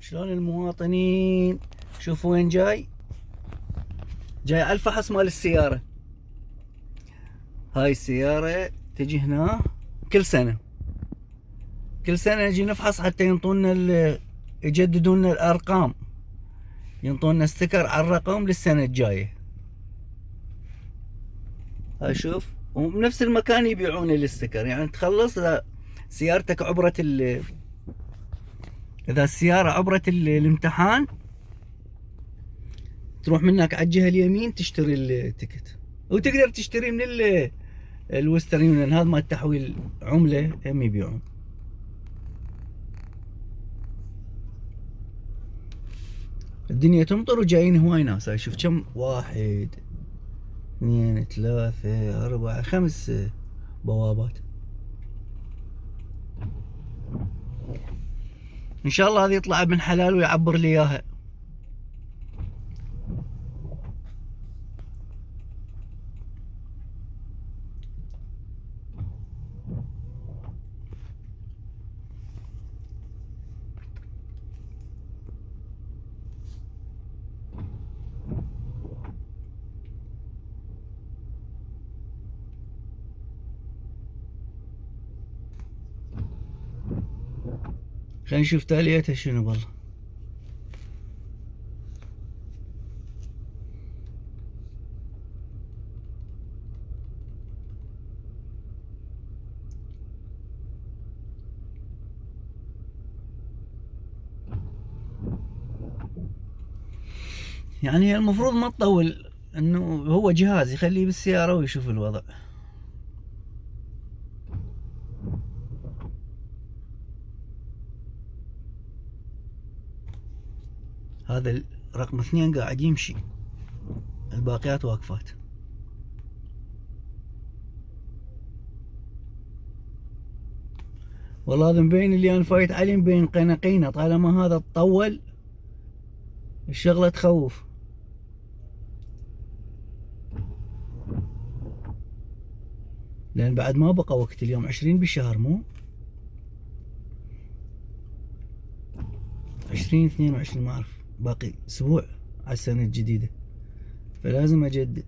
شلون المواطنين؟ شوفوا وين جاي على الفحص مال السيارة. هاي السيارة تجي هنا كل سنة نجي نفحص حتى ينطونا يجددون لنا الأرقام، ينطونا ستيكر على الرقم للسنة الجاية. هاي شوف، وبنفس المكان يبيعون الاستيكر، يعني تخلص سيارتك عبرت إذا السيارة عبرت الامتحان تروح منك على الجهة اليمين تشتري التيكت، وتقدر تشتري من الوسترن يونيون، هذا مال تحويل عملة هم يبيعون. الدنيا تمطر وجايين هواي ناس. هاي شوف كم، 1 2 3 4 5 بوابات. ان شاء الله هذه يطلع ابن حلال ويعبر لي اياها. خلينا نشوف تاليتها شنو والله. يعني المفروض ما تطول، انه هو جهاز يخليه بالسيارة ويشوف الوضع. هذا رقم 2 قاعد يمشي، الباقيات واقفات. والله هذا مبين اللي انا فايت عليه مبين قنقينه، طالما هذا تطول الشغلة تخوف. لان بعد ما بقى وقت، اليوم 20 بالشهر، مو 20 22، ما اعرف، باقي اسبوع على السنة الجديدة، فلازم اجدد.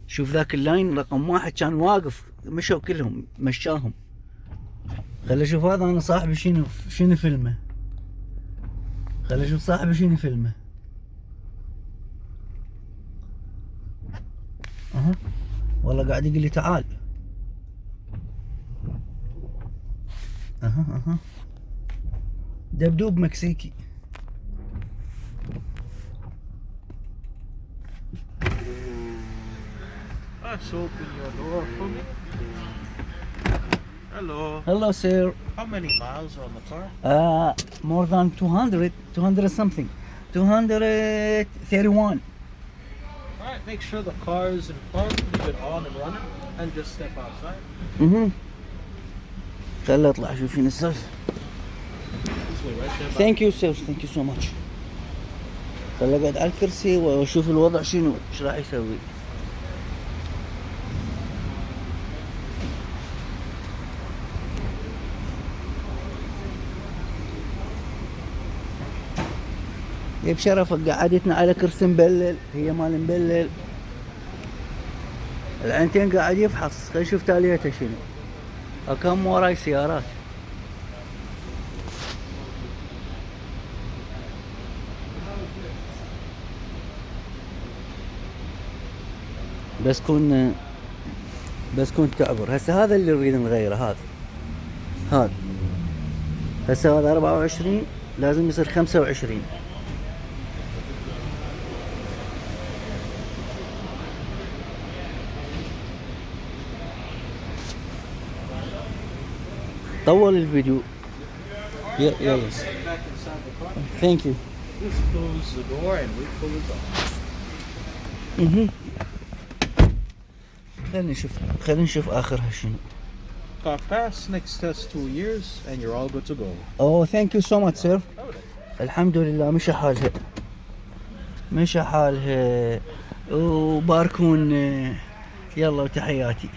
شوف ذاك اللاين رقم 1 كان واقف، مشوا كلهم مشاهم. خلي اشوف هذا انا صاحبي شنو فيلمه. خلي اشوف صاحبي شنو فيلمه. اها والله قاعد يقول لي تعال. اها دبدوب مكسيكي. Let's open your door for me. Hello. Hello sir. How many miles on the car? More than 200 something. 231. Alright, make sure the car is in park, leave it on and running, and just step outside. خلي اطلع اشوف شنو السالفة. This way, right there. Thank you sir, thank you so much. خلي اقعد على الكرسي واشوف الوضع شنو، ايش راح يسوي. بشرفك قعدتنا على كرسي مبلل، هي مال مبلل. العينتين قاعد يفحص. خلينا نشوف تاليته شنو. كم وراي سيارات. بس كون تعبر. هسه هذا اللي نريد نغيره، هذا هسه هذا 24 لازم يصير 25. طول الفيديو. يلا. Sit back inside the car. ثانك يو. Just close the door and wait for the dog. خلينا نشوف اخرها شنو. Car pass, next test 2 years, and you're all good to go. اوه ثانك يو سو ماتش سير. الحمد لله مشى حالها وباركون يلا وتحياتي.